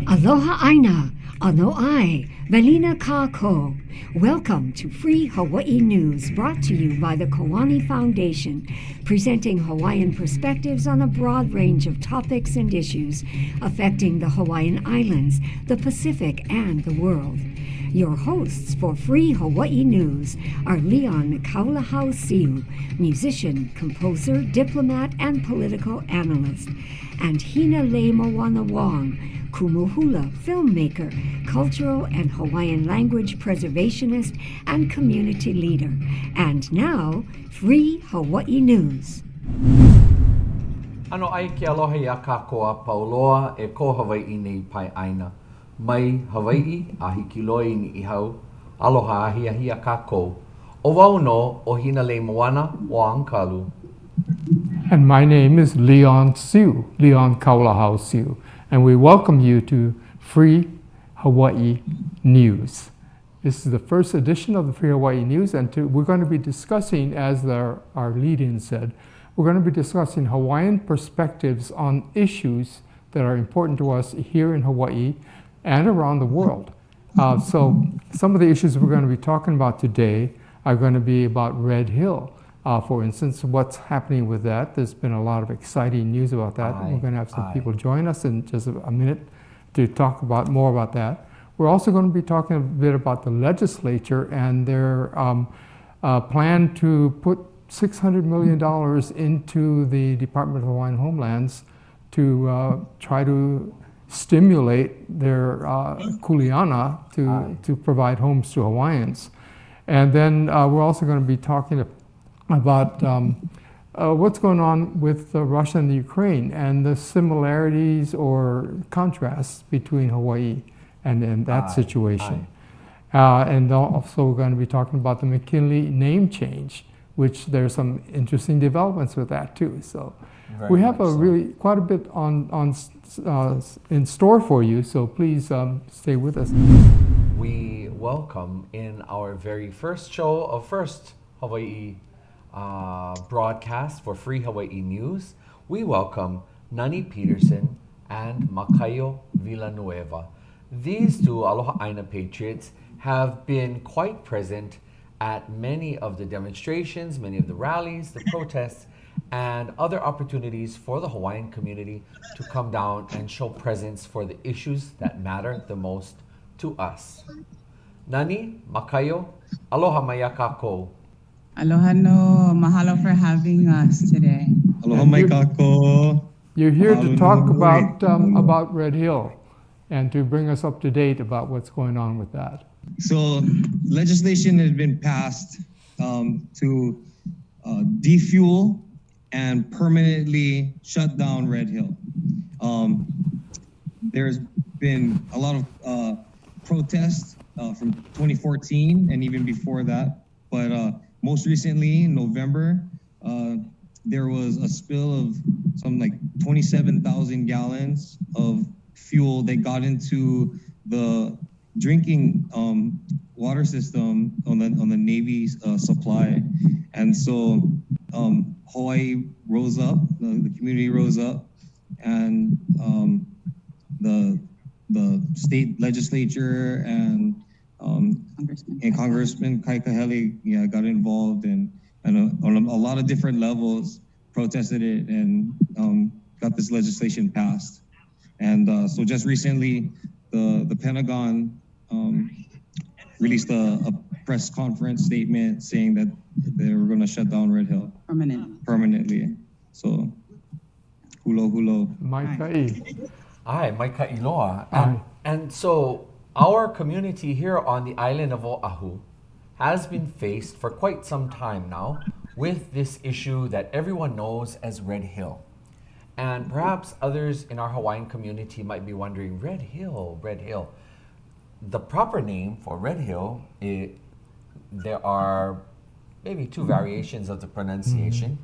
Aloha Aina, Ano Ai, Velina Kako. Welcome to Free Hawaii News, brought to you by the Koani Foundation, presenting Hawaiian perspectives on a broad range of topics and issues affecting the Hawaiian Islands, the Pacific, and the world. Your hosts for Free Hawaii News are Leon Kaulahau Siu, musician, composer, diplomat, and political analyst, and Hina Le Moana Wong, Kumuhula filmmaker, cultural and Hawaiian language preservationist, and community leader. And now, Free Hawaii News. Ano ai ke aloha ia kākoa pauloa e ko Hawaii nei pai aina. Mai Hawaii a hiki loi ni ihau. Aloha ahia hia kākou. O wau no o Hina Le Moana Wong Kalu. And my name is Leon Siu, Leon Kaulahau Siu, and we welcome you to Free Hawaii News. This is the first edition of the Free Hawaii News, and we're going to be discussing, as our lead-in said, we're going to be discussing Hawaiian perspectives on issues that are important to us here in Hawaii and around the world. So some of the issues we're going to be talking about today are going to be about Red Hill. For instance, what's happening with that. There's been a lot of exciting news about that. We're going to have some people join us in just a minute to talk about more about that. We're also going to be talking a bit about the legislature and their plan to put $600 million into the Department of Hawaiian Homelands to try to stimulate their kuleana to provide homes to Hawaiians. And then we're also going to be talking about what's going on with Russia and the Ukraine and the similarities or contrasts between Hawaii and that situation. And also we're going to be talking about the McKinley name change, which there's some interesting developments with that too. So we have quite a bit in store for you, so please stay with us. We welcome in our very first show of First Hawaii broadcast for Free Hawaii News, we welcome Nani Peterson and Makaio Villanueva. These two Aloha Aina patriots have been quite present at many of the demonstrations, many of the rallies, the protests, and other opportunities for the Hawaiian community to come down and show presence for the issues that matter the most to us. Nani, Makaio, aloha maya kākou. Aloha no, mahalo for having us today. Aloha mai kako. You're here to talk about Red Hill and to bring us up to date about what's going on with that. So legislation has been passed to defuel and permanently shut down Red Hill. There's been a lot of protests from 2014 and even before that, but most recently, in November, there was a spill of some like 27,000 gallons of fuel that got into the drinking water system on the Navy's supply. And so Hawaii rose up, the community rose up, and the state legislature and Congressman Kaikahele got involved and on a lot of different levels protested it and got this legislation passed. And so just recently, the Pentagon released a press conference statement saying that they were going to shut down Red Hill permanently. So, hulo. Maikai. Ai, Maika Iloa. And so our community here on the island of Oahu has been faced for quite some time now with this issue that everyone knows as Red Hill. And perhaps others in our Hawaiian community might be wondering, Red Hill. The proper name for Red Hill, there are maybe two variations of the pronunciation.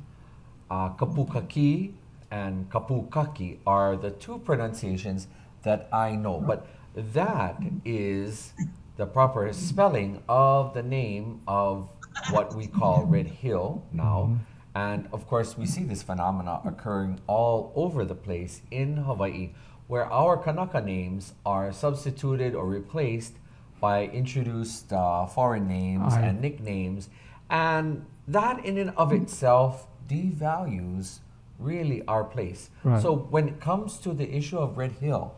Kapukaki and Kapukaki are the two pronunciations that I know. But that is the proper spelling of the name of what we call Red Hill now. And of course, we see this phenomena occurring all over the place in Hawaii, where our Kanaka names are substituted or replaced by introduced foreign names Aye. and nicknames, and that in and of itself devalues really our place. Right. So when it comes to the issue of Red Hill,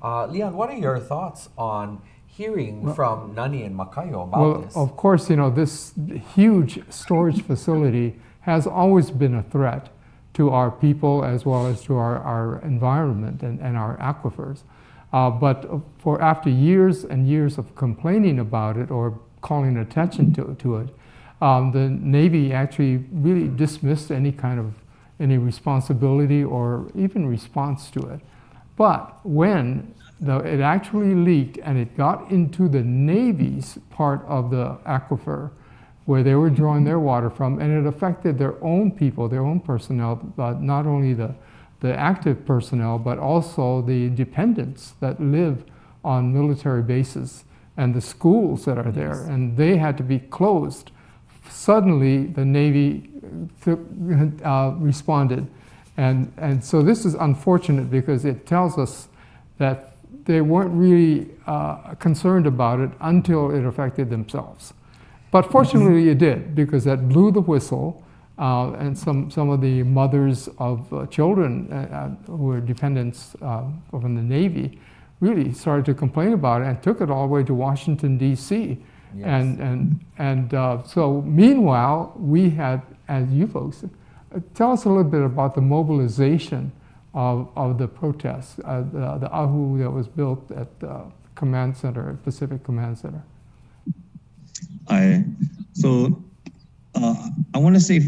Leon, what are your thoughts on hearing from Nani and Makayo about Well, this? of course, this huge storage facility has always been a threat to our people as well as to our environment and our aquifers. But for after years and years of complaining about it or calling attention to it, the Navy actually really dismissed any responsibility or even response to it. But when it actually leaked and it got into the Navy's part of the aquifer where they were drawing their water from, and it affected their own people, their own personnel, but not only the active personnel, but also the dependents that live on military bases and the schools that are there, and they had to be closed. Suddenly, the Navy responded. And so this is unfortunate because it tells us that they weren't really concerned about it until it affected themselves. But fortunately it did, because that blew the whistle, and some of the mothers of children who were dependents from the Navy really started to complain about it and took it all the way to Washington, D.C. Yes. And so meanwhile, we had, as you folks, tell us a little bit about the mobilization of the protests, the AHU that was built at the Command Center, Pacific Command Center. I want to say,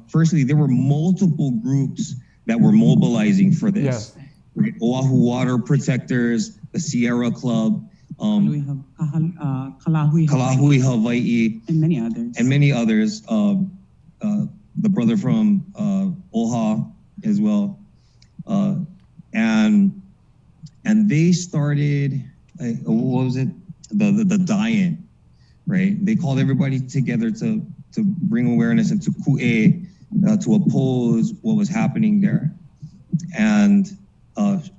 firstly, there were multiple groups that were mobilizing for this. Yes. Right? Oahu Water Protectors, the Sierra Club, We have Kalahui, Kalahui Hawaii, and many others. and many others. The brother from Oha as well, and they started. What was it? The die-in, right? They called everybody together to bring awareness and to ku'e, to oppose what was happening there. And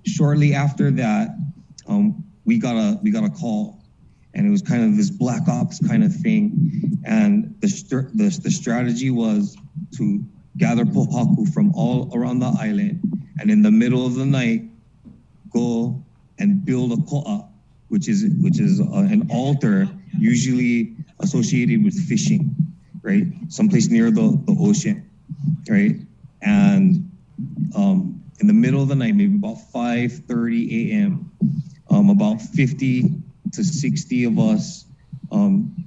shortly after that, we got a call, and it was kind of this black ops kind of thing. And the strategy was to gather pohaku from all around the island, and in the middle of the night, go and build a ko'a, which is an altar usually associated with fishing, right? Someplace near the ocean, right? And in the middle of the night, maybe about 5:30 a.m., about 50 to 60 of us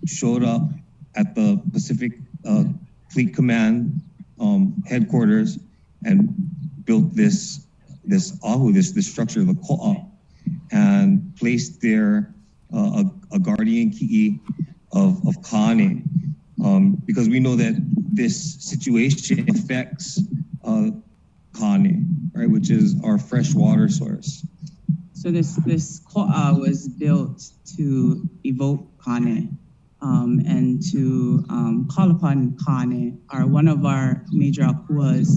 showed up at the Pacific Fleet Command headquarters and built this ahu, this structure, the ko'a, and placed there a guardian ki'i of Kane, because we know that this situation affects Kane, right, which is our fresh water source. So this ko'a was built to evoke Kane, and to call upon Kane, one of our major akuas,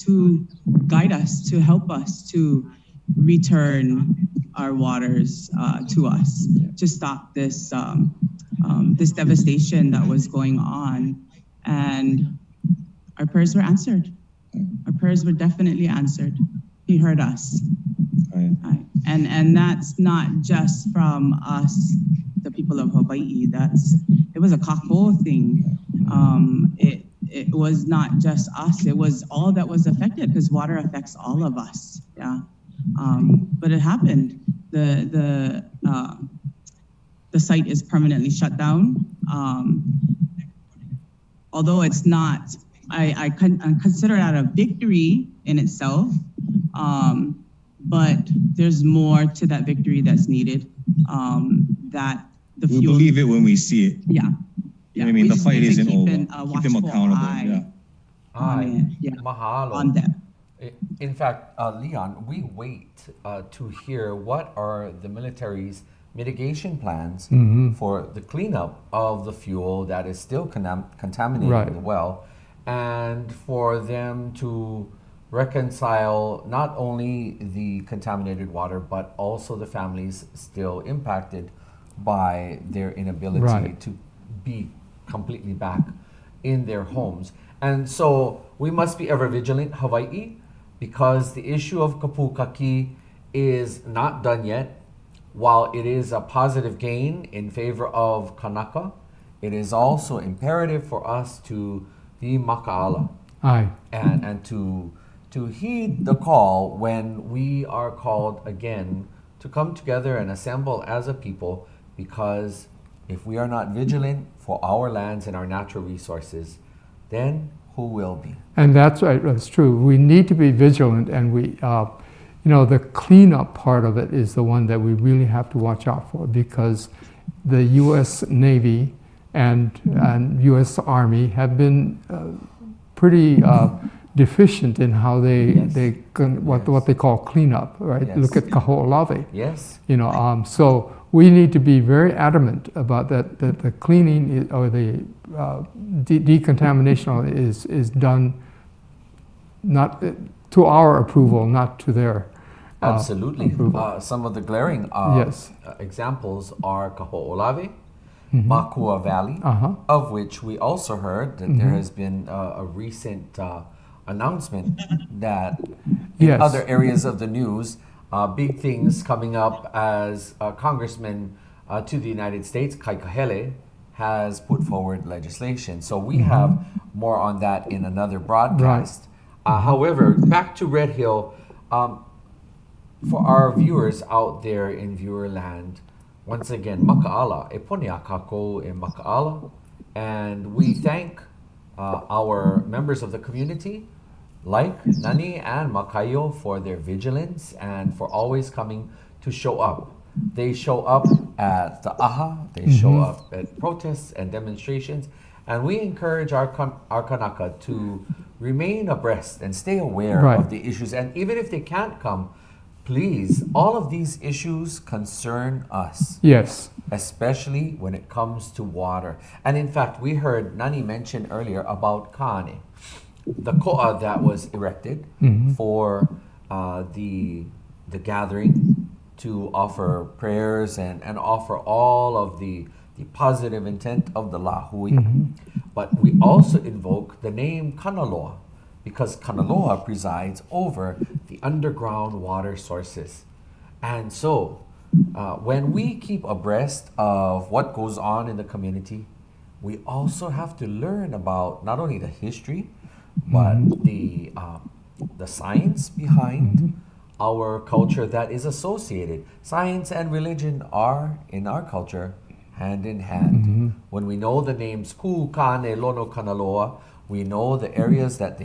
to guide us, to help us to return our waters to us, to stop this this devastation that was going on. And our prayers were answered. Our prayers were definitely answered. He heard us. Right. And that's not just from us, the people of Hawaii. It was a kako thing. It was not just us. It was all that was affected, because water affects all of us. Yeah. But it happened. The site is permanently shut down. Although it's not, I consider that a victory in itself. But there's more to that victory that's needed. That the We fuel. believe it when we see it. Yeah. You know what I mean? We The just fight need to isn't keep over. a Keep them watchful accountable. eye Yeah. on Hi, it. Yeah. mahalo. On them. In fact, Leon, we wait to hear what are the military's mitigation plans for the cleanup of the fuel that is still contaminating Right. the well, and for them to reconcile not only the contaminated water, but also the families still impacted by their inability Right. to be completely back in their homes. And so we must be ever vigilant, Hawaii, because the issue of Kapukaki is not done yet. While it is a positive gain in favor of Kanaka, it is also imperative for us to be maka'ala Aye. and to heed the call when we are called again to come together and assemble as a people, because if we are not vigilant for our lands and our natural resources, then who will be? And that's right. That's true. We need to be vigilant, and the cleanup part of it is the one that we really have to watch out for, because the U.S. Navy and U.S. Army have been pretty deficient in how what they call cleanup. Right? Yes. Look at Kaho'olawe. Yes. So we need to be very adamant about that the cleaning or the decontamination is done not to our approval, not to their Absolutely. approval. Some of the glaring Yes. examples are Kaho'olawe, Makua Valley, Uh-huh. of which we also heard that there has been a recent announcement that in Yes. other areas of the news, big things coming up as Congressman to the United States, Kai Kahele, has put forward legislation. So we have more on that in another broadcast. However, back to Red Hill, for our viewers out there in viewer land, once again, maka'ala, e pone a kākou e maka'ala, and we thank our members of the community, like Nani and Makayo, for their vigilance and for always coming to show up. They show up at the AHA, they show up at protests and demonstrations, and we encourage our Kanaka to remain abreast and stay aware Right. of the issues. And even if they can't come, please, all of these issues concern us, Yes. especially when it comes to water. And in fact, we heard Nani mention earlier about Kane, the ko'a that was erected for the gathering to offer prayers and offer all of the positive intent of the Lahui. But we also invoke the name Kanaloa, because Kanaloa presides over the underground water sources. And so, when we keep abreast of what goes on in the community, we also have to learn about not only the history, but the science behind our culture that is associated. Science and religion are, in our culture, hand in hand. When we know the names Ku, Kane, Lono, Kanaloa, we know the areas that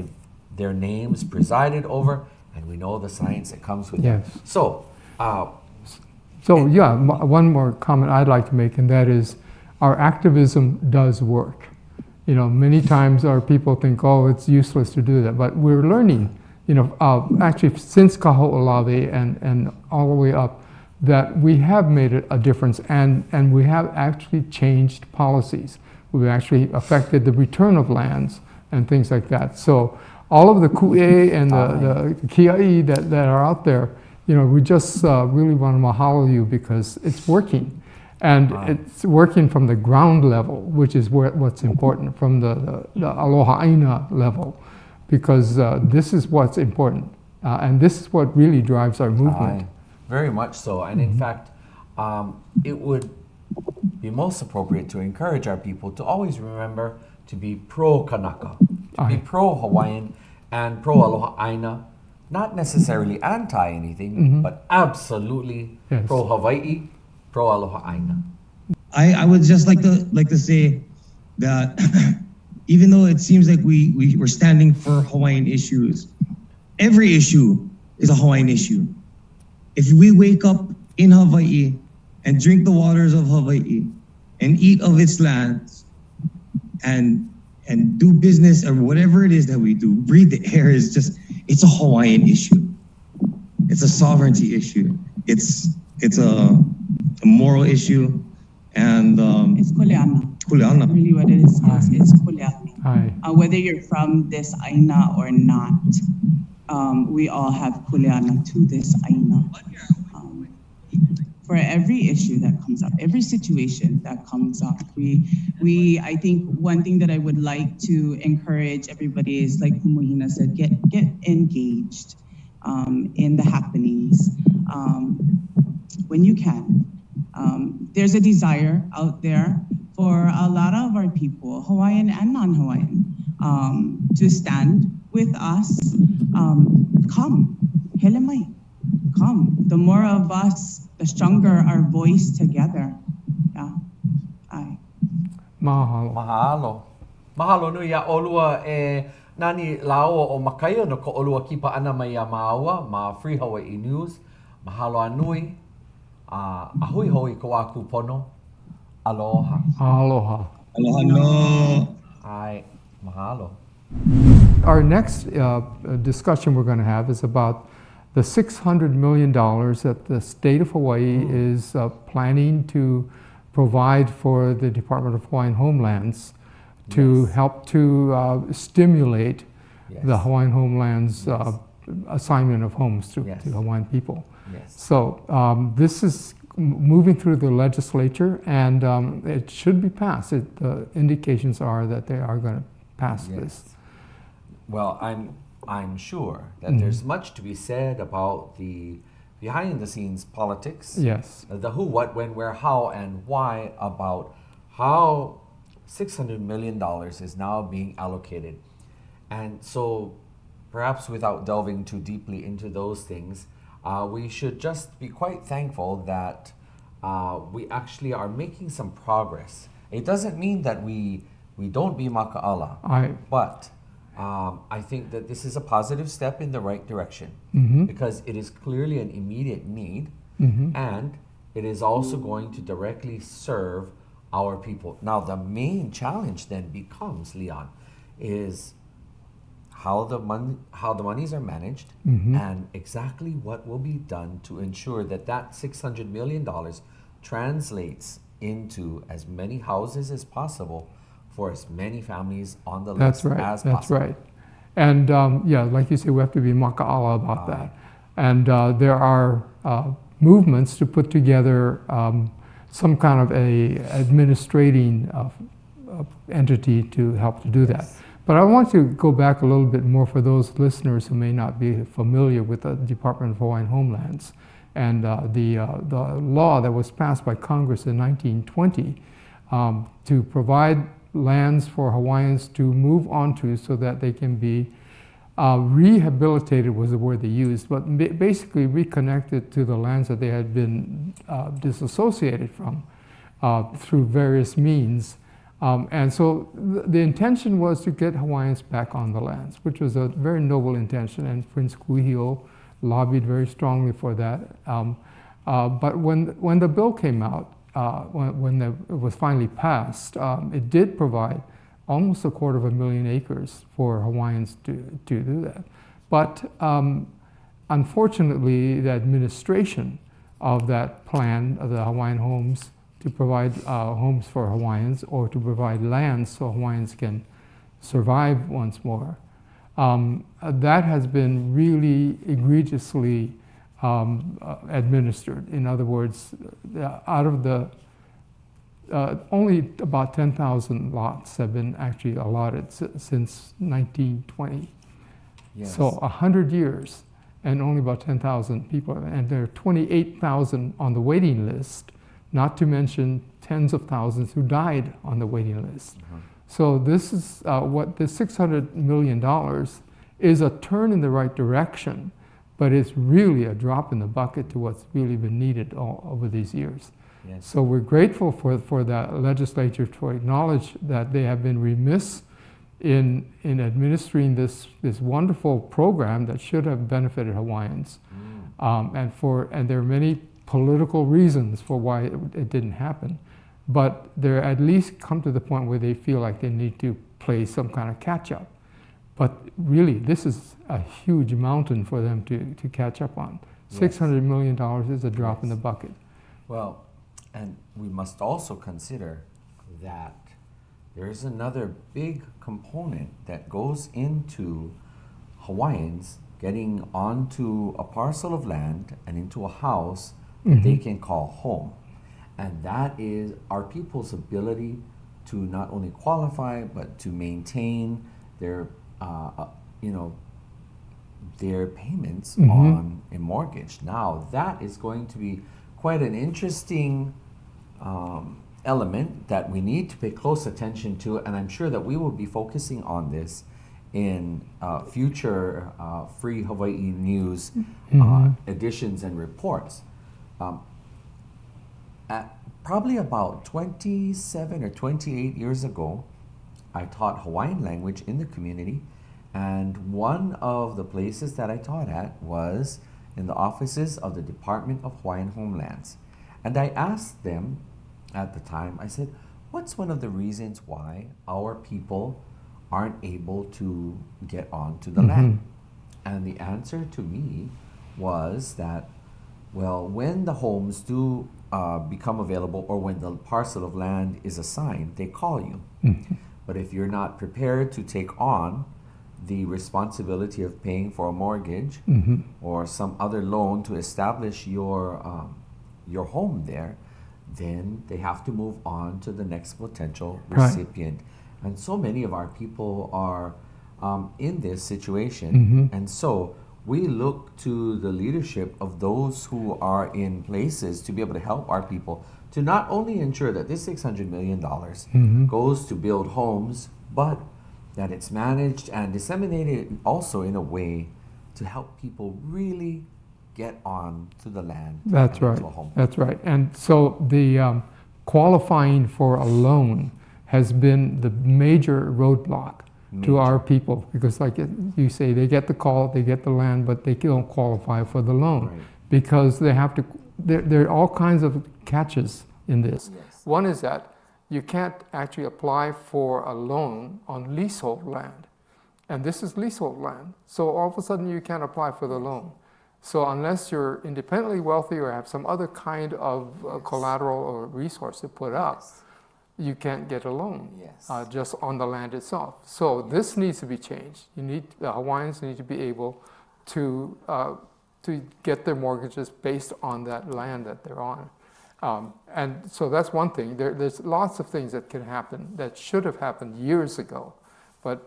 their names presided over, and we know the science that comes with Yes. it. So, So yeah, one more comment I'd like to make, and that is our activism does work. Many times our people think, oh, it's useless to do that, but we're learning, actually since Kaho'olawe and all the way up, that we have made a difference, and we have actually changed policies. We've actually affected the return of lands and things like that. So all of the ku'e and the kia'i that are out there, we just really want to mahalo you, because it's working. And it's working from the ground level, which is what's important, from the aloha aina level, because this is what's important. And this is what really drives our movement. Very much so. And in fact, it would be most appropriate to encourage our people to always remember to be pro-Kanaka, to be pro-Hawaiian and pro-Aloha Aina, not necessarily anti anything, but absolutely Yes. pro-Hawaii, pro-Aloha Aina. I would just like to say that even though it seems like we're standing for Hawaiian issues, every issue is a Hawaiian issue. If we wake up in Hawaii and drink the waters of Hawaii and eat of its lands and do business or whatever it is that we do, breathe the air, it's a Hawaiian issue. It's a sovereignty issue. It's a moral issue, and It's kuleana. kuleana. Really what it is, it's kuleana. Aye. Whether you're from this aina or not, we all have kuleana to this aina. For every issue that comes up, every situation that comes up, I think one thing that I would like to encourage everybody is, like Kumuhina said, get engaged in the happenings when you can. There's a desire out there for a lot of our people, Hawaiian and non-Hawaiian, to stand with us. Come, Helemai, come. The more of us, the stronger our voice together. Yeah, aye. Mahalo. Mahalo. Mahalo nui a olua e nani laoa o makaia no ko olua kipa ana mai a maaua ma Free Hawaii News. Mahalo anui. Ahui hoi ko aku pono. Aloha. Aloha. Aloha no. Ai, mahalo. Our next discussion we're going to have is about the $600 million that the state of Hawaii is planning to provide for the Department of Hawaiian Homelands to help to stimulate the Hawaiian Homelands assignment of homes to Hawaiian people. Yes. So this is moving through the legislature, and it should be passed. The indications are that they are going to pass this. Well, I'm sure that there's much to be said about the behind-the-scenes politics. Yes. The who, what, when, where, how, and why about how $600 million is now being allocated. And so perhaps without delving too deeply into those things, we should just be quite thankful that we actually are making some progress. It doesn't mean that we don't be maka'ala, but I think that this is a positive step in the right direction because it is clearly an immediate need and it is also going to directly serve our people. Now, the main challenge then becomes, Leon, is how the monies are managed and exactly what will be done to ensure that that $600 million translates into as many houses as possible for as many families on the list as possible. That's right. And like you say, we have to be maka'ala about that. And there are movements to put together some kind of a administrating entity to help to do that. But I want to go back a little bit more for those listeners who may not be familiar with the Department of Hawaiian Homelands and the law that was passed by Congress in 1920 to provide lands for Hawaiians to move onto so that they can be rehabilitated was the word they used, but basically reconnected to the lands that they had been disassociated from through various means. And so the intention was to get Hawaiians back on the lands, which was a very noble intention, and Prince Kuhio lobbied very strongly for that. But when the bill came out, when it was finally passed, it did provide almost 250,000 acres for Hawaiians to do that. But unfortunately, the administration of that plan of the Hawaiian Homes to provide homes for Hawaiians or to provide lands so Hawaiians can survive once more, that has been really egregiously administered. In other words, out of the only about 10,000 lots have been actually allotted since 1920. Yes. So 100 years and only about 10,000 people. And there are 28,000 on the waiting list, not to mention tens of thousands who died on the waiting list. So this is what the $600 million is, a turn in the right direction, but it's really a drop in the bucket to what's really been needed over these years. Yes. So we're grateful for the legislature to acknowledge that they have been remiss in administering this wonderful program that should have benefited Hawaiians. And there are many political reasons for why it didn't happen, but they're at least come to the point where they feel like they need to play some kind of catch up. But really, this is a huge mountain for them to catch up on. $600 million is a drop in the bucket. Well, and we must also consider that there is another big component that goes into Hawaiians getting onto a parcel of land and into a house that they can call home. And that is our people's ability to not only qualify but to maintain their, their payments on a mortgage. Now that is going to be quite an interesting element that we need to pay close attention to, and I'm sure that we will be focusing on this in future Free Hawaii News editions and reports. Probably about 27 or 28 years ago, I taught Hawaiian language in the community, and one of the places that I taught at was in the offices of the Department of Hawaiian Homelands. And I asked them at the time, I said, what's one of the reasons why our people aren't able to get onto the land? And the answer to me was that, well, when the homes do become available or when the parcel of land is assigned, they call you. But if you're not prepared to take on the responsibility of paying for a mortgage or some other loan to establish your home there, then they have to move on to the next potential recipient. And so many of our people are in this situation. And so we look to the leadership of those who are in places to be able to help our people to not only ensure that this $600 million goes to build homes, but that it's managed and disseminated also in a way to help people really get on to the land. That's and right. into a home. That's right. And so the qualifying for a loan has been the major roadblock to our people, because like you say, they get the call, they get the land, but they don't qualify for the loan. Right. Because they have to, there are all kinds of catches in this. Yes. One is that you can't actually apply for a loan on leasehold land. And this is leasehold land. So all of a sudden you can't apply for the loan. So unless you're independently wealthy or have some other kind of collateral or resource to put up, you can't get a loan just on the land itself. So this needs to be changed. The Hawaiians need to be able to get their mortgages based on that land that they're on. And so that's one thing. There's lots of things that can happen that should have happened years ago, but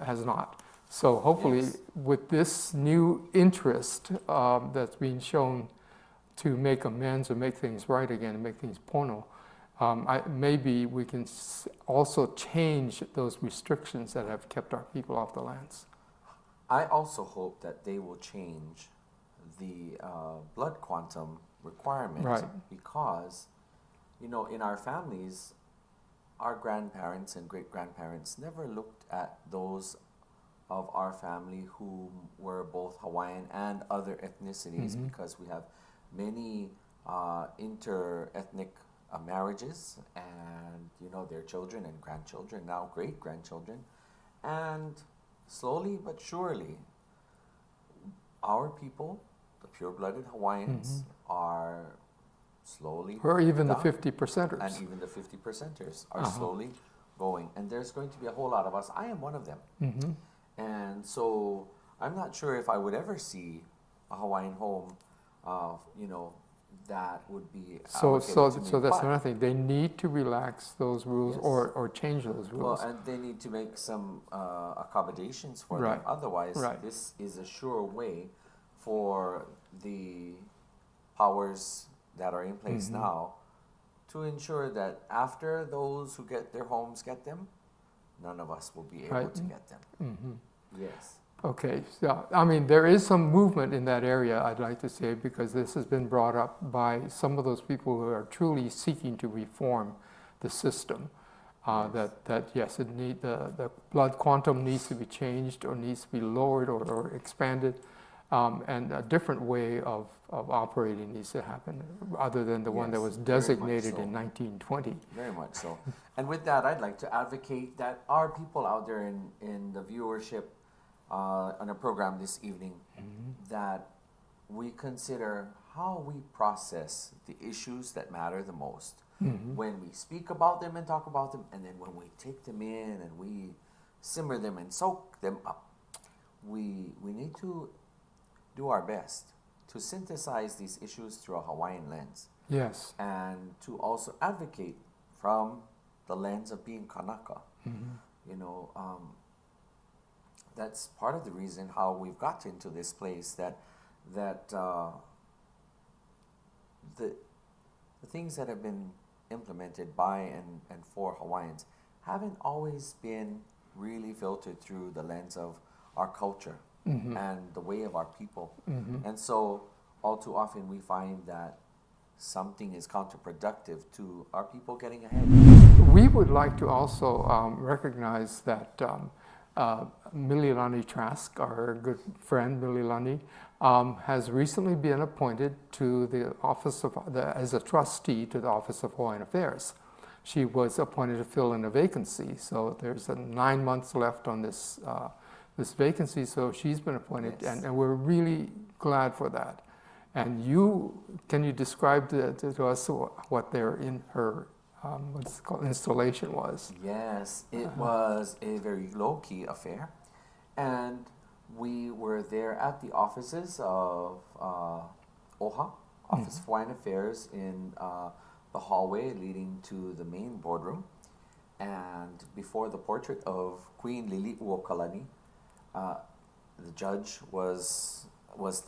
has not. So hopefully with this new interest that's being shown to make amends or make things right again and make things pono, maybe we can also change those restrictions that have kept our people off the lands. I also hope that they will change the blood quantum requirement, because, in our families, our grandparents and great-grandparents never looked at those of our family who were both Hawaiian and other ethnicities, because we have many inter-ethnic marriages, and their children and grandchildren, now great-grandchildren, and slowly but surely our people, the pure-blooded Hawaiians, are slowly Or even the done. 50%ers. And even the 50%ers are slowly going, and there's going to be a whole lot of us. I am one of them. And so I'm not sure if I would ever see a Hawaiian home, that would be allocated to me. So that's But- another thing. They need to relax those rules or change those rules. Well, and they need to make some accommodations for them. Right. Otherwise, Right. this is a sure way for the powers that are in place now to ensure that after those who get their homes get them, none of us will be able Right. to get them. Yes. Okay, so I mean, there is some movement in that area, I'd like to say, because this has been brought up by some of those people who are truly seeking to reform the system. That yes, the blood quantum needs to be changed or needs to be lowered or expanded, and a different way of operating needs to happen, other than the one that Yes, was very much designated so. in 1920. Very much so. And with that, I'd like to advocate that our people out there in the viewership on a program this evening, that we consider how we process the issues that matter the most. When we speak about them and talk about them, and then when we take them in and we simmer them and soak them up, we need to do our best to synthesize these issues through a Hawaiian lens Yes. and to also advocate from the lens of being Kanaka. You know, that's part of the reason how we've got into this place that the things that have been implemented by and for Hawaiians haven't always been really filtered through the lens of our culture and the way of our people. And so all too often we find that something is counterproductive to our people getting ahead. We would like to also recognize that Mililani Trask, our good friend Mililani, has recently been appointed to the office of as a trustee to the Office of Hawaiian Affairs. She was appointed to fill in a vacancy, so there's 9 months left on this this vacancy. So she's been appointed, Yes. and we're really glad for that. And can you describe to us what they're in her what's it called installation was? Yes, it was a very low-key affair, and we were there at the offices of OHA, Office of Hawaiian Affairs, in the hallway leading to the main boardroom, and before the portrait of Queen Lili'uokalani, the judge was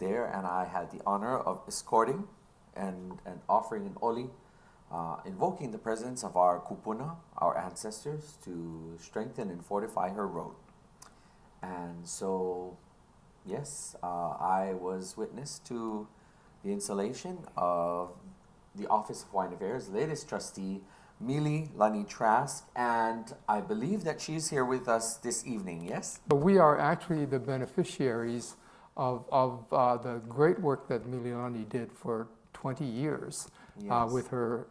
there, and I had the honor of escorting and offering an oli, invoking the presence of our kupuna, our ancestors, to strengthen and fortify her road. And so, yes, I was witness to the installation of the Office of Hawaiian Affairs' latest trustee, Mililani Trask, and I believe that she's here with us this evening, yes? But we are actually the beneficiaries of the great work that Mililani did for 20 years Yes. with her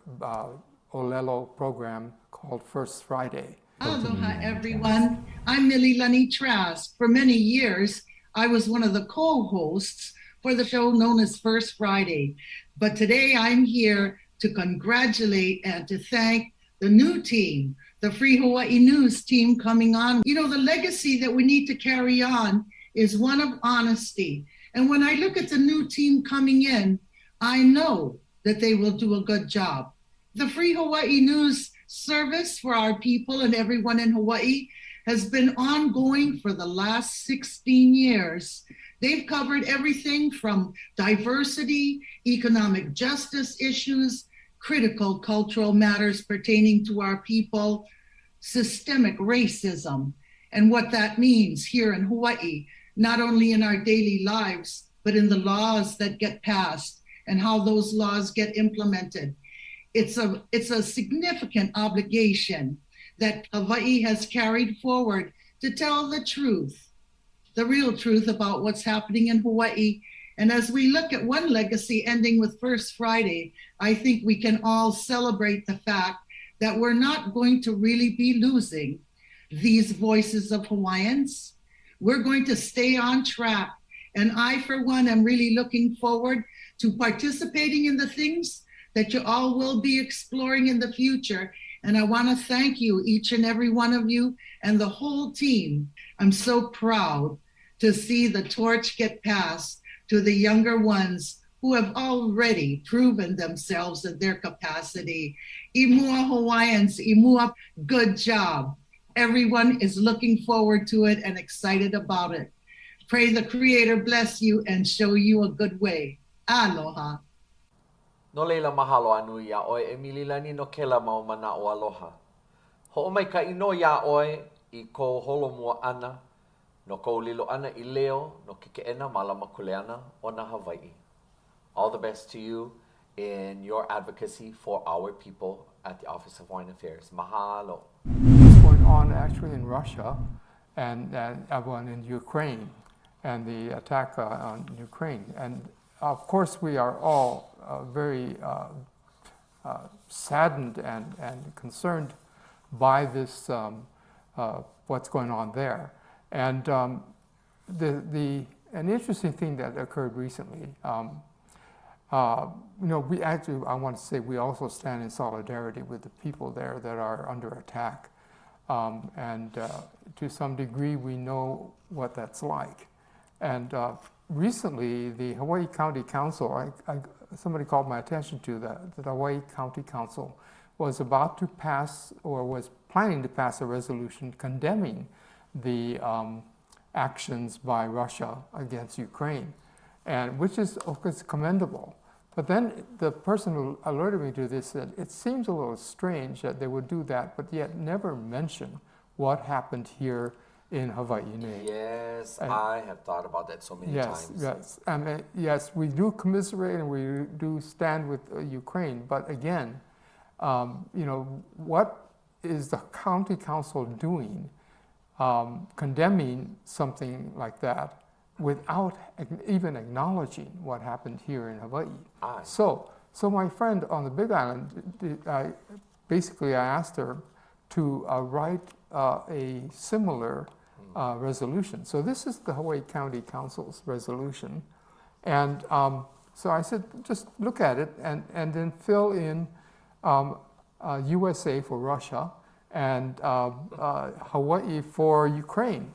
Olelo program called First Friday. Aloha, everyone. I'm Mililani Trask. For many years, I was one of the co-hosts for the show known as First Friday. But today I'm here to congratulate and to thank the new team, the Free Hawaii News team coming on. You know, the legacy that we need to carry on is one of honesty. And when I look at the new team coming in, I know that they will do a good job. The Free Hawaii News service for our people and everyone in Hawaii has been ongoing for the last 16 years. They've covered everything from diversity, economic justice issues, critical cultural matters pertaining to our people, systemic racism, and what that means here in Hawaii, not only in our daily lives, but in the laws that get passed and how those laws get implemented. It's a significant obligation that Hawaii has carried forward to tell the truth, the real truth about what's happening in Hawaii. And as we look at one legacy ending with First Friday, I think we can all celebrate the fact that we're not going to really be losing these voices of Hawaiians. We're going to stay on track. And I, for one, am really looking forward to participating in the things that you all will be exploring in the future. And I want to thank you, each and every one of you, and the whole team. I'm so proud to see the torch get passed to the younger ones who have already proven themselves in their capacity. Imua Hawaiians, Imua, good job. Everyone is looking forward to it and excited about it. Pray the Creator bless you and show you a good way. Aloha. No leila mahalo anu ia oi e Mililani no kela mau mana o aloha. Ho'omai ka ino ia oi I ko holomua ana, no ko lilo ana I leo, no keke'ena malama kuleana o na Hawaii. All the best to you in your advocacy for our people at the Office of Hawaiian Affairs. Mahalo. What's going on actually in Russia and one in Ukraine and the attack on Ukraine. And of course we are all very saddened and concerned by this, what's going on there. And an interesting thing that occurred recently, we actually, I want to say we also stand in solidarity with the people there that are under attack. And to some degree, we know what that's like. And recently, the Hawaii County Council, somebody called my attention to that, the Hawaii County Council was about to pass, or was planning to pass, a resolution condemning the actions by Russia against Ukraine, and which is, of course, commendable. But then the person who alerted me to this said, it seems a little strange that they would do that, but yet never mention what happened here in Hawaii. Yes, I have thought about that so many Yes, times. yes. I mean, yes, we do commiserate and we do stand with Ukraine, but again, what is the county council doing condemning something like that without even acknowledging what happened here in Hawaii? Aye. So my friend on the Big Island, I asked her to write a similar resolution. So this is the Hawaii County Council's resolution. And so I said, just look at it and then fill in USA for Russia and Hawaii for Ukraine,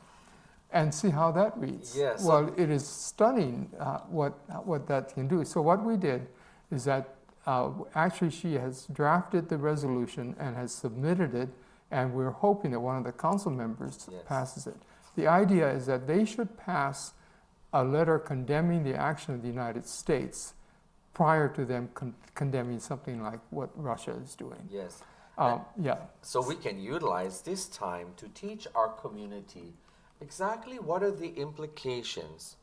and see how that reads. Yes. Well, it is stunning what that can do. So what we did is that actually she has drafted the resolution and has submitted it, and we're hoping that one of the council members Yes. passes it. The idea is that they should pass a letter condemning the action of the United States prior to them condemning something like what Russia is doing. Yes. Yeah. So we can utilize this time to teach our community exactly what are the implications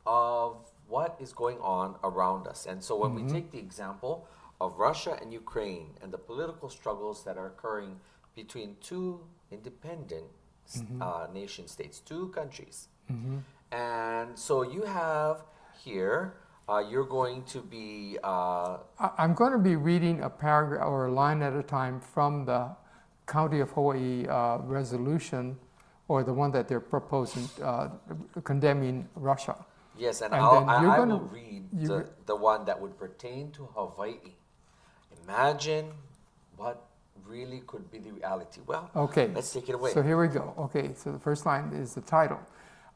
of what is going on around us. And so when we take the example of Russia and Ukraine and the political struggles that are occurring between two independent nation states, two countries. And so you have here, you're going to be... I'm going to be reading a paragraph or a line at a time from the County of Hawaii resolution, or the one that they're proposing, condemning Russia. Yes, and And I then you're gonna- will read the one that would pertain to Hawaii. Imagine what really could be the reality. Well, Okay. let's take it away. So here we go. Okay, so the first line is the title.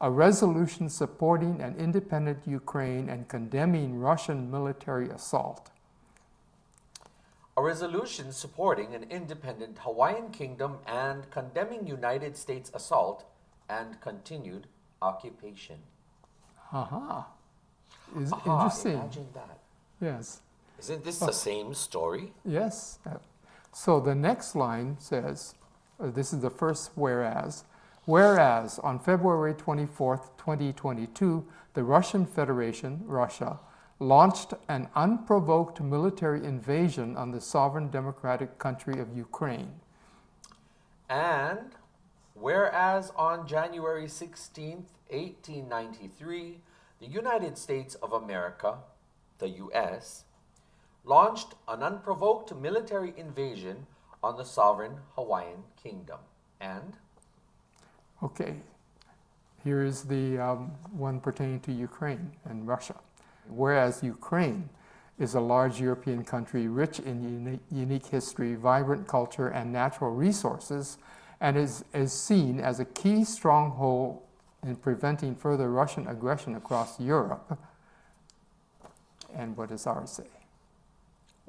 A resolution supporting an independent Ukraine and condemning Russian military assault. A resolution supporting an independent Hawaiian kingdom and condemning United States assault and continued occupation. Aha. Is Aha, interesting. imagine that. Yes. Isn't this the same story? Yes. So the next line says, this is the first whereas. Whereas on February 24th, 2022, the Russian Federation, Russia, launched an unprovoked military invasion on the sovereign democratic country of Ukraine. And whereas on January 16th, 1893, the United States of America, the U.S., launched an unprovoked military invasion on the sovereign Hawaiian kingdom. And Okay, here is the one pertaining to Ukraine and Russia. Whereas Ukraine is a large European country rich in unique history, vibrant culture, and natural resources, and is seen as a key stronghold in preventing further Russian aggression across Europe. And what does ours say?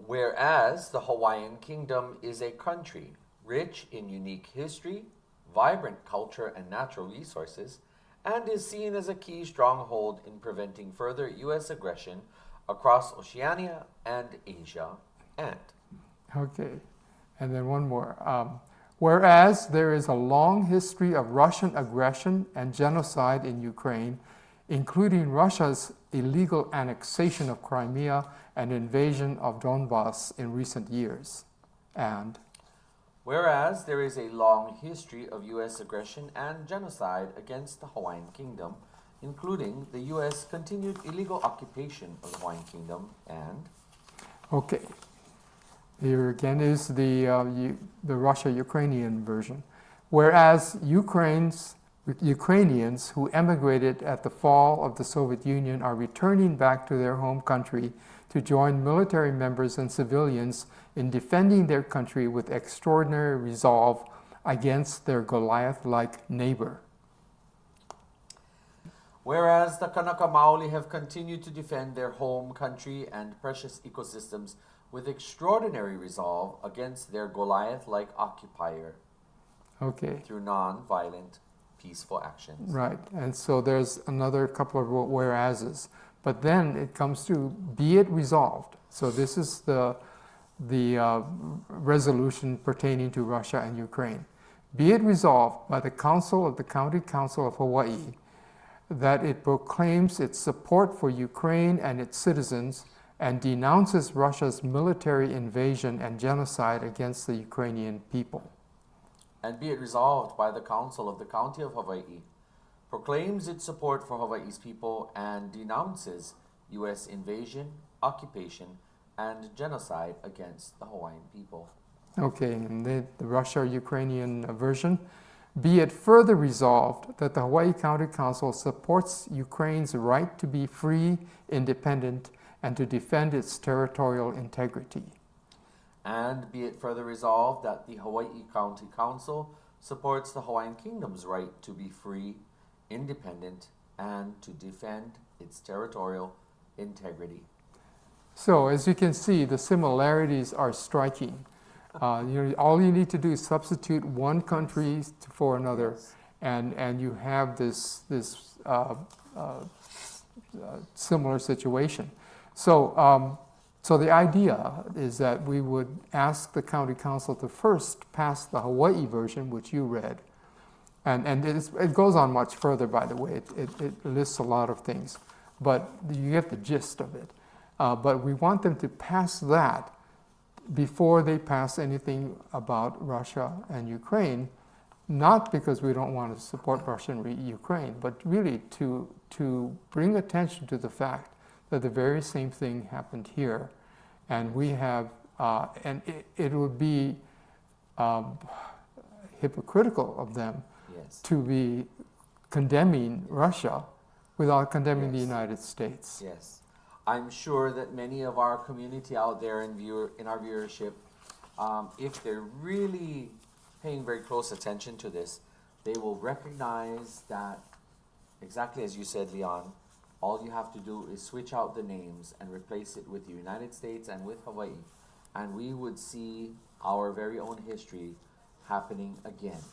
whereas the Hawaiian kingdom is a country rich in unique history, vibrant culture, and natural resources, and is seen as a key stronghold in preventing further U.S. aggression across Oceania and Asia. And Okay, and then one more. Whereas there is a long history of Russian aggression and genocide in Ukraine, including Russia's illegal annexation of Crimea and invasion of Donbass in recent years. And whereas there is a long history of U.S. aggression and genocide against the Hawaiian Kingdom, including the U.S. continued illegal occupation of the Hawaiian Kingdom. And okay, here again is the Russia-Ukrainian version. Whereas Ukrainians who emigrated at the fall of the Soviet Union are returning back to their home country to join military members and civilians in defending their country with extraordinary resolve against their Goliath-like neighbor. Whereas the Kanaka Maoli have continued to defend their home country and precious ecosystems with extraordinary resolve against their Goliath-like occupier Okay. through non-violent, peaceful actions. Right, and so there's another couple of whereases, but then it comes to be it resolved. So this is the resolution pertaining to Russia and Ukraine. Be it resolved by the Council of the County Council of Hawaii that it proclaims its support for Ukraine and its citizens and denounces Russia's military invasion and genocide against the Ukrainian people. And be it resolved by the Council of the County of Hawaii, proclaims its support for Hawaii's people and denounces U.S. invasion, occupation, and genocide against the Hawaiian people. Okay, and the Russia-Ukrainian version. Be it further resolved that the Hawaii County Council supports Ukraine's right to be free, independent, and to defend its territorial integrity. And be it further resolved that the Hawaii County Council supports the Hawaiian Kingdom's right to be free, independent, and to defend its territorial integrity. So, as you can see, the similarities are striking. All you need to do is substitute one country for another, Yes. and you have this similar situation. So the idea is that we would ask the county council to first pass the Hawaii version, which you read, and it goes on much further, by the way. It lists a lot of things, but you get the gist of it. But we want them to pass that before they pass anything about Russia and Ukraine, not because we don't want to support Russia and Ukraine, but really to bring attention to the fact that the very same thing happened here. And we have, and it would be hypocritical of them Yes. to be condemning Russia without condemning the Yes. United States. Yes. I'm sure that many of our community out there in our viewership, if they're really paying very close attention to this, they will recognize that, exactly as you said, Leon, all you have to do is switch out the names and replace it with the United States and with Hawaii, and we would see our very own history happening again.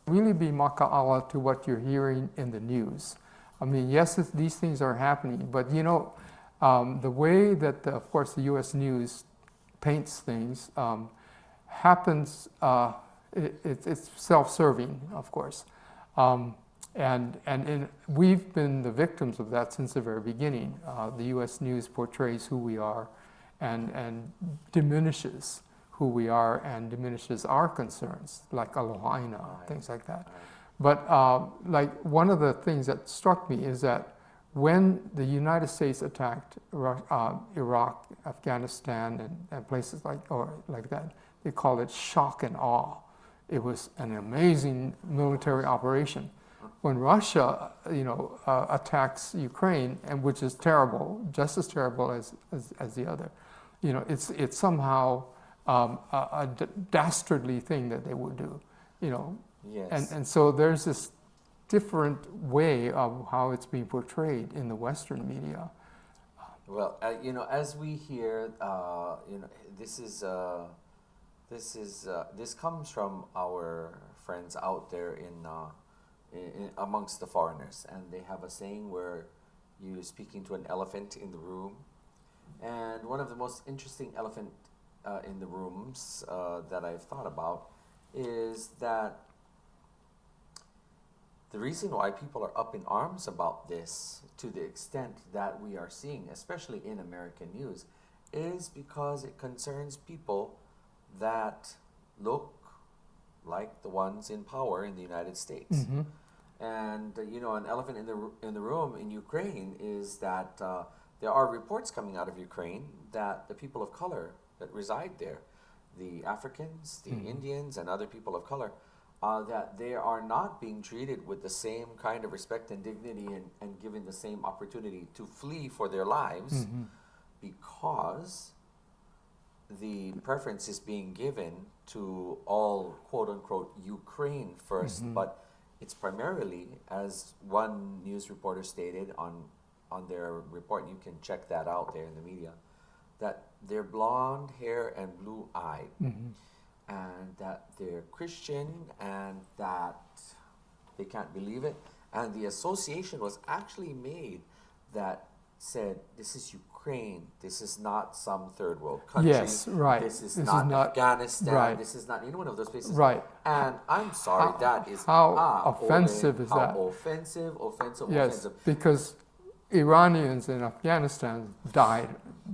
Really be maka'ala to what you're hearing in the news. I mean, yes, these things are happening, but the way that, of course, the U.S. news paints things happens, it's self-serving, of course. And we've been the victims of that since the very beginning. The U.S. news portrays who we are and diminishes who we are and diminishes our concerns, like aloha aina, things like that. But like one of the things that struck me is that when the United States attacked Iraq, Afghanistan, and places like that, they called it shock and awe. It was an amazing military operation. When Russia, attacks Ukraine, and which is terrible, just as terrible as the other, it's somehow a dastardly thing that they would do, Yes. and so there's this different way of how it's being portrayed in the Western media. Well, as we hear, this comes from our friends out there in amongst the foreigners, and they have a saying where you're speaking to an elephant in the room, and one of the most interesting elephant in the rooms that I've thought about is that the reason why people are up in arms about this to the extent that we are seeing, especially in American news, is because it concerns people that look like the ones in power in the United States. Mm-hmm. And an elephant in the room in Ukraine is that there are reports coming out of Ukraine that the people of color that reside there, the Africans, the Indians, and other people of color, that they are not being treated with the same kind of respect and dignity and given the same opportunity to flee for their lives because the preference is being given to all quote unquote Ukraine first, but it's primarily, as one news reporter stated on their report, and you can check that out there in the media, that they're blonde hair and blue eyed, and that they're Christian, and that they can't believe it. And the association was actually made that said, this is Ukraine, this is not some third world country. Yes, right. This is This is not not- Afghanistan. right. This is not any one of those places. Right. And I'm sorry, How- that is how offensive is how that? Offensive, Yes, offensive. because Iranians in Afghanistan died.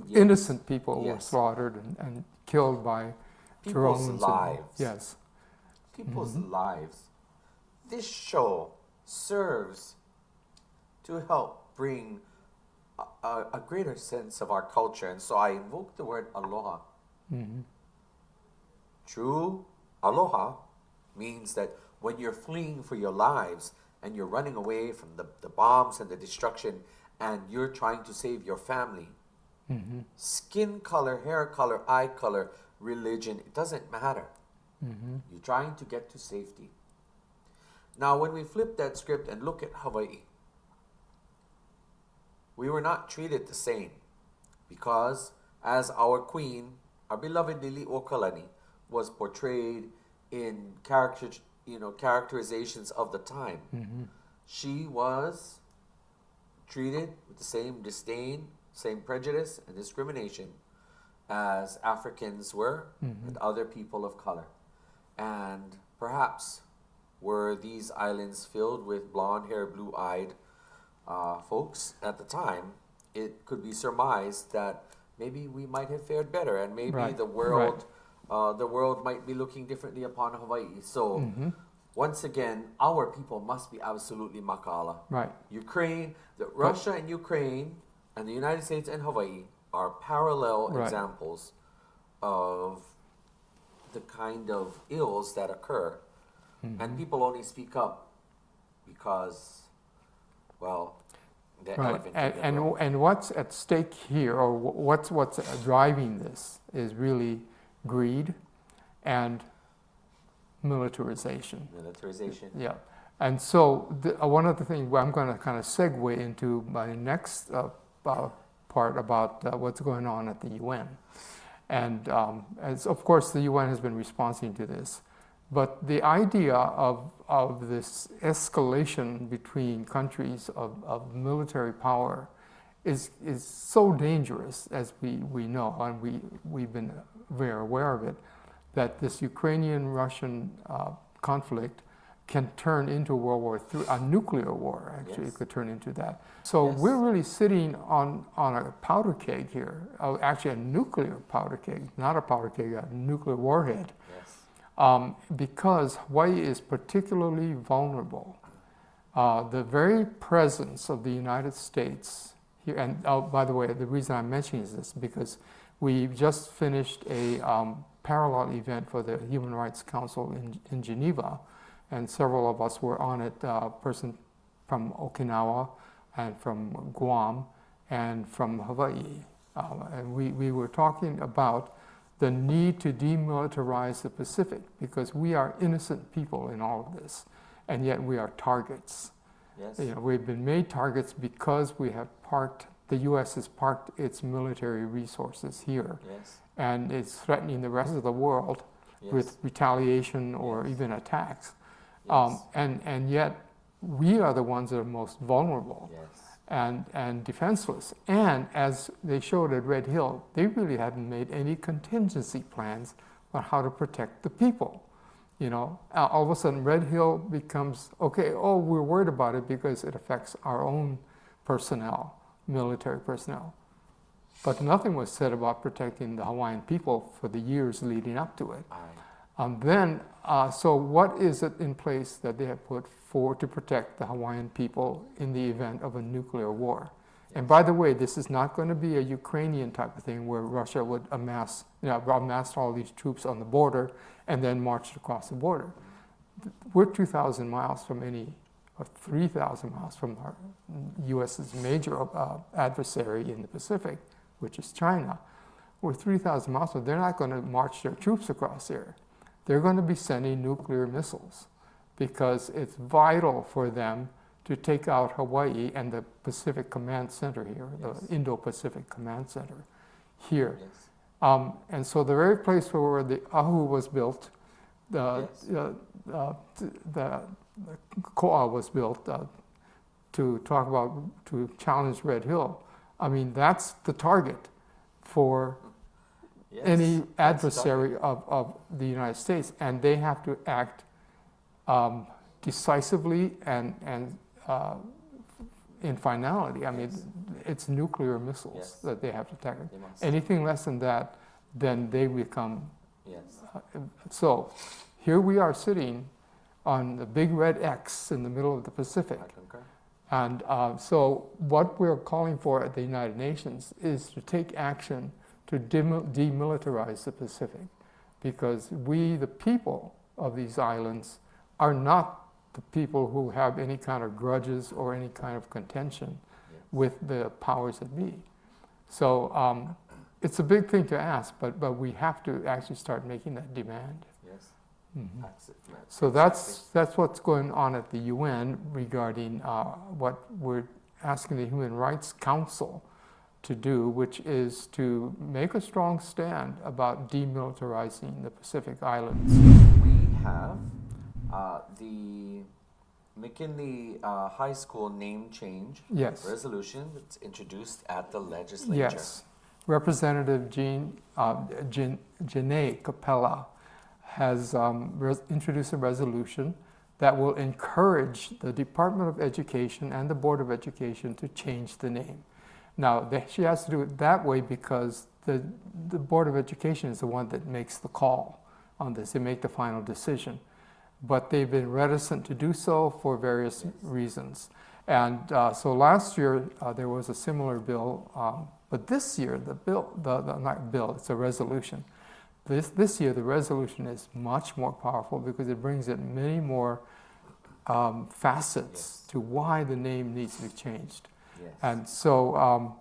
Yes. Innocent people were Yes. slaughtered and killed by People's drones. lives. Yes. People's lives. This show serves to help bring a greater sense of our culture. And so I invoke the word aloha. True aloha means that when you're fleeing for your lives and you're running away from the bombs and the destruction and you're trying to save your family, skin color, hair color, eye color, religion, it doesn't matter. You're trying to get to safety. Now, when we flip that script and look at Hawaii, we were not treated the same because as our queen, our beloved Liliuokalani, was portrayed in characterizations of the time, she was treated with the same disdain, same prejudice and discrimination as Africans were and other people of color. And perhaps were these islands filled with blonde-haired, blue-eyed folks at the time, it could be surmised that maybe we might have fared better, and maybe Right, the world might be looking differently upon Hawaii. So, once again, our people must be absolutely makala. Right. Ukraine, Russia and Ukraine, and the United States and Hawaii are parallel Right. examples of the kind of ills that occur. And people only speak up because, well, the Right. elephant in the room. And what's at stake here, or what's driving this, is really greed and militarization. Militarization. Yeah. And so one of the things I'm going to kind of segue into my next part about what's going on at the UN. And as of course the UN has been responding to this. But the idea of this escalation between countries of military power is so dangerous, as we know, and we've been very aware of it, that this Ukrainian-Russian conflict can turn into World War III, a nuclear war, actually. Yes. It could turn into that. So Yes. we're really sitting on a powder keg here, actually a nuclear powder keg, not a powder keg, a nuclear warhead. Yes. Because Hawaii is particularly vulnerable. The very presence of the United States here, and by the way, the reason I'm mentioning this because we just finished a parallel event for the Human Rights Council in Geneva, and several of us were on it, a person from Okinawa and from Guam and from Hawaii. And we were talking about the need to demilitarize the Pacific because we are innocent people in all of this, and yet we are targets. Yes. You know, we've been made targets because we have the U.S. has parked its military resources here, Yes. and it's threatening the rest of the world Yes. with retaliation or Yes. even attacks. Yes. And yet we are the ones that are most vulnerable Yes. and defenseless. And as they showed at Red Hill, they really hadn't made any contingency plans on how to protect the people. You know, all of a sudden Red Hill becomes, okay, we're worried about it because it affects our own personnel, military personnel. But nothing was said about protecting the Hawaiian people for the years leading up to it. So what is it in place that they have put forward to protect the Hawaiian people in the event of a nuclear war? And by the way, this is not going to be a Ukrainian type of thing where Russia would amass all these troops on the border and then march across the border. We're 2,000 miles from or 3,000 miles from our U.S.'s major adversary in the Pacific, which is China. We're 3,000 miles, so they're not going to march their troops across there. They're going to be sending nuclear missiles because it's vital for them to take out Hawaii and the Pacific Command Center here, the Indo-Pacific Command Center here. And so the very place where the Ahu was built, the Ko'a was built to challenge Red Hill. I mean, that's the target for any adversary of the United States, and they have to act decisively and in finality. I mean, it's nuclear missiles that they have to tackle. Anything less than that, then they become. So here we are sitting on the big red X in the middle of the Pacific. And so what we're calling for at the United Nations is to take action to demilitarize the Pacific, because we, the people of these islands, are not the people who have any kind of grudges or any kind of contention with the powers that be. So it's a big thing to ask, but we have to actually start making that demand. So that's what's going on at the UN regarding what we're asking the Human Rights Council to do, which is to make a strong stand about demilitarizing the Pacific Islands. We have the McKinley High School name change resolution that's introduced at the legislature. Yes. Representative Janae Capella has introduced a resolution that will encourage the Department of Education and the Board of Education to change the name. Now, she has to do it that way because the Board of Education is the one that makes the call on this. They make the final decision. But they've been reticent to do so for various reasons. And so last year, there was a similar bill, but this year, not bill, it's a resolution. This year, the resolution is much more powerful because it brings in many more facets to why the name needs to be changed. And so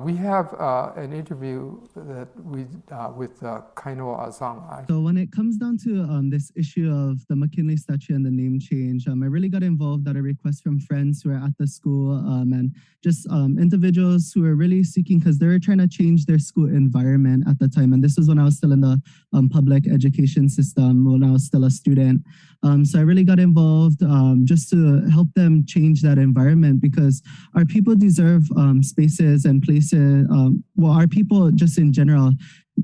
we have an interview that with Kainoa Azama. So when it comes down to this issue of the McKinley statue and the name change, I really got involved at a request from friends who are at the school and just individuals who are really seeking, because they were trying to change their school environment at the time. And this was when I was still in the public education system, when I was still a student. So I really got involved just to help them change that environment, because our people deserve spaces and places, well, our people just in general,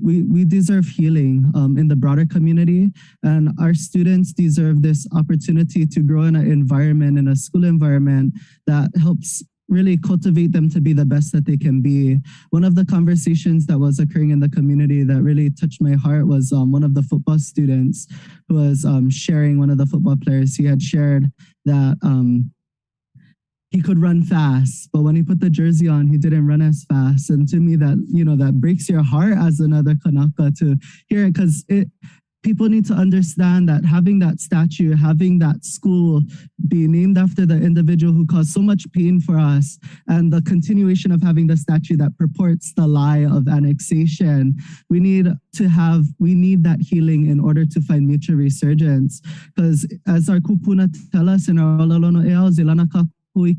we deserve healing in the broader community, and our students deserve this opportunity to grow in an environment, in a school environment that helps really cultivate them to be the best that they can be. One of the conversations that was occurring in the community that really touched my heart was one of the football students who was sharing, one of the football players, he had shared that he could run fast, but when he put the jersey on, he didn't run as fast. And to me, that, you know, that breaks your heart as another Kanaka to hear it, because people need to understand that having that statue, having that school be named after the individual who caused so much pain for us, and the continuation of having the statue that purports the lie of annexation, we need that healing in order to find mutual resurgence. Because as our kupuna tell us in our Olalono Eo, Zilanaka we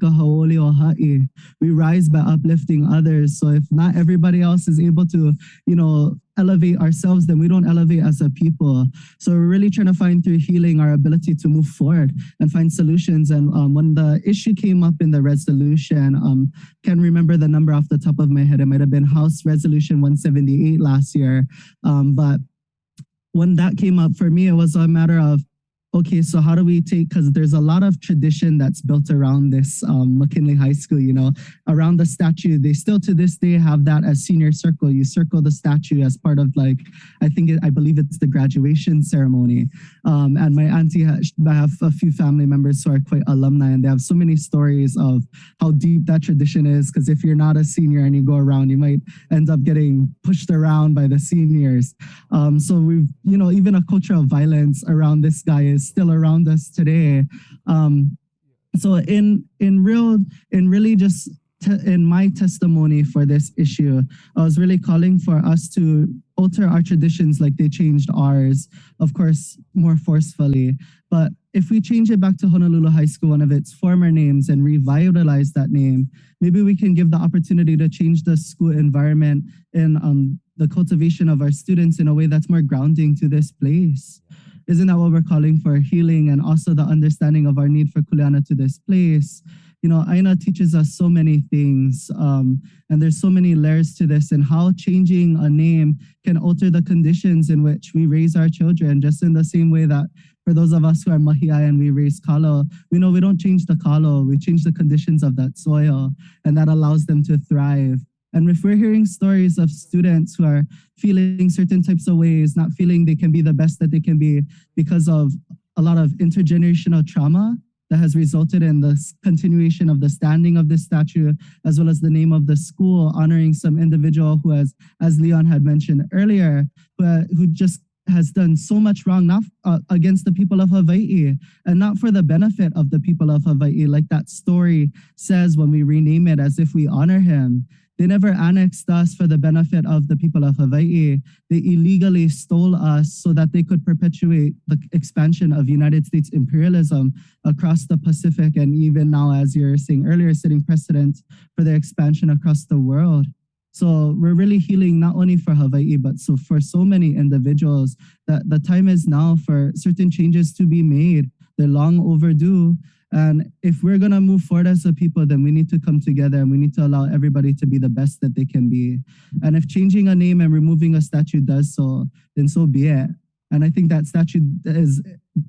rise by uplifting others. So if not everybody else is able to, you know, elevate ourselves, then we don't elevate as a people. So we're really trying to find through healing our ability to move forward and find solutions. And when the issue came up in the resolution, can't remember the number off the top of my head. It might have been House Resolution 178 last year. But when that came up for me, it was a matter of, okay, so how do we take, because there's a lot of tradition that's built around this McKinley High School, you know, around the statue. They still to this day have that as senior circle. You circle the statue as part of, like, I believe it's the graduation ceremony. And my auntie, I have a few family members who are quite alumni, and they have so many stories of how deep that tradition is, because if you're not a senior and you go around, you might end up getting pushed around by the seniors. So we've, you know, even a culture of violence around this guy is still around us today. So in really just in my testimony for this issue, I was really calling for us to alter our traditions like they changed ours, of course, more forcefully. But if we change it back to Honolulu High School, one of its former names, and revitalize that name, maybe we can give the opportunity to change the school environment and the cultivation of our students in a way that's more grounding to this place. Isn't that what we're calling for? Healing and also the understanding of our need for kuleana to this place. You know, Aina teaches us so many things, and there's so many layers to this, and how changing a name can alter the conditions in which we raise our children, just in the same way that for those of us who are mahiai and we raise kalo, we know we don't change the kalo, we change the conditions of that soil, and that allows them to thrive. And if we're hearing stories of students who are feeling certain types of ways, not feeling they can be the best that they can be because of a lot of intergenerational trauma that has resulted in the continuation of the standing of this statue, as well as the name of the school, honoring some individual who has, as Leon had mentioned earlier, who just has done so much wrong, not against the people of Hawaii and not for the benefit of the people of Hawaii, like that story says when we rename it as if we honor him. They never annexed us for the benefit of the people of Hawaii. They illegally stole us so that they could perpetuate the expansion of United States imperialism across the Pacific, and even now, as you're saying earlier, setting precedent for their expansion across the world. So we're really healing not only for Hawaii, but for so many individuals that the time is now for certain changes to be made. They're long overdue. And if we're going to move forward as a people, then we need to come together and we need to allow everybody to be the best that they can be. And if changing a name and removing a statue does so, then so be it. And I think that statue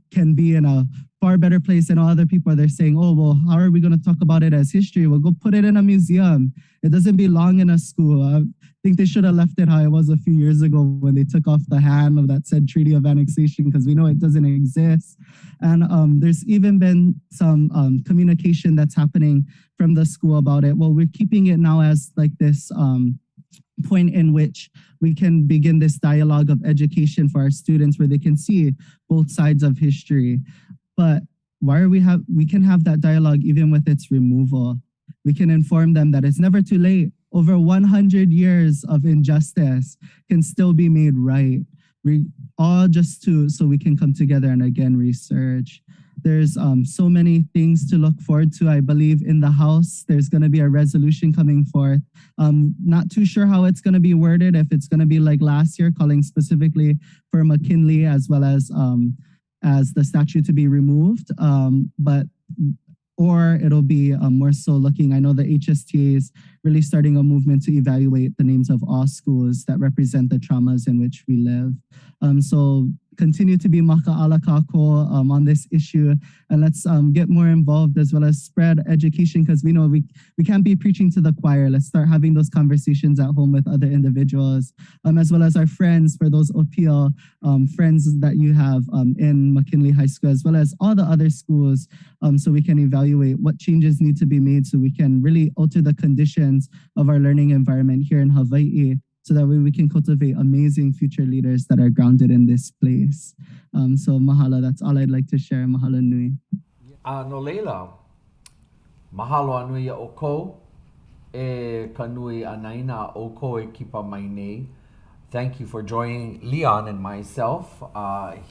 can be in a far better place than all other people. They're saying, oh, well, how are we going to talk about it as history? We'll go put it in a museum. It doesn't belong in a school. I think they should have left it how it was a few years ago when they took off the hand of that said treaty of annexation, because we know it doesn't exist. And there's even been some communication that's happening from the school about it. Well, we're keeping it now as like this point in which we can begin this dialogue of education for our students where they can see both sides of history. But we can have that dialogue even with its removal. We can inform them that it's never too late. Over 100 years of injustice can still be made right. All just so we can come together and again research. There's so many things to look forward to. I believe in the House, there's going to be a resolution coming forth. Not too sure how it's going to be worded, if it's going to be like last year, calling specifically for McKinley as well as the statue to be removed. Or it'll be more so looking, I know the HSTA is really starting a movement to evaluate the names of all schools that represent the traumas in which we live. So continue to be maka'ala kako on this issue, and let's get more involved as well as spread education, because we know we can't be preaching to the choir. Let's start having those conversations at home with other individuals, as well as our friends, for those OPL friends that you have in McKinley High School, as well as all the other schools, so we can evaluate what changes need to be made so we can really alter the conditions of our learning environment here in Hawaii, so that way we can cultivate amazing future leaders that are grounded in this place. So mahalo, that's all I'd like to share. Mahalo nui. No leila, mahalo anui a oko, e kanui anaina oko e kipa mai nei. Thank you for joining Leon and myself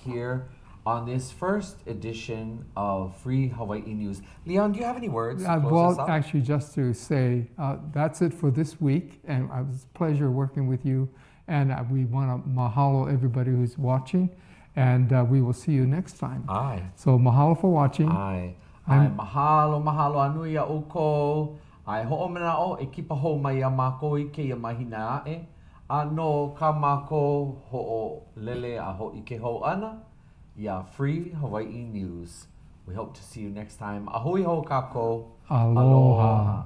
here on this first edition of Free Hawaii News. Leon, do you have any words? Well, actually, just to say, that's it for this week, and it was a pleasure working with you, and we want to mahalo everybody who's watching, and we will see you next time. Aye. So mahalo for watching. Aye. Mahalo anui a oko. Ai ho'omena o e kipa ho mai a mako I ke ia mahina ae. No ka mako ho'o lele a ho I ke ho ana. Yeah, Free Hawaii News. We hope to see you next time. Ahui ho kako. Aloha.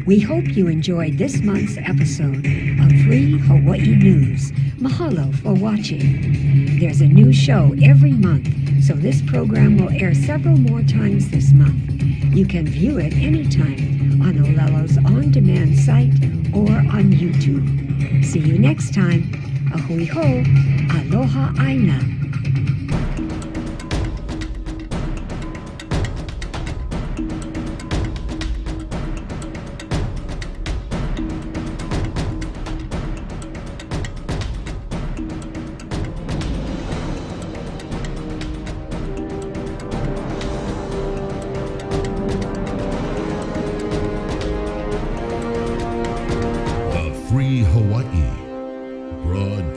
We hope you enjoyed this month's episode of Free Hawaii News. Mahalo for watching. There's a new show every month, so this program will air several more times this month. You can view it anytime on Olelo's on-demand site or on YouTube. See you next time. Ahui ho, aloha aina.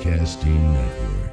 Broadcasting Network.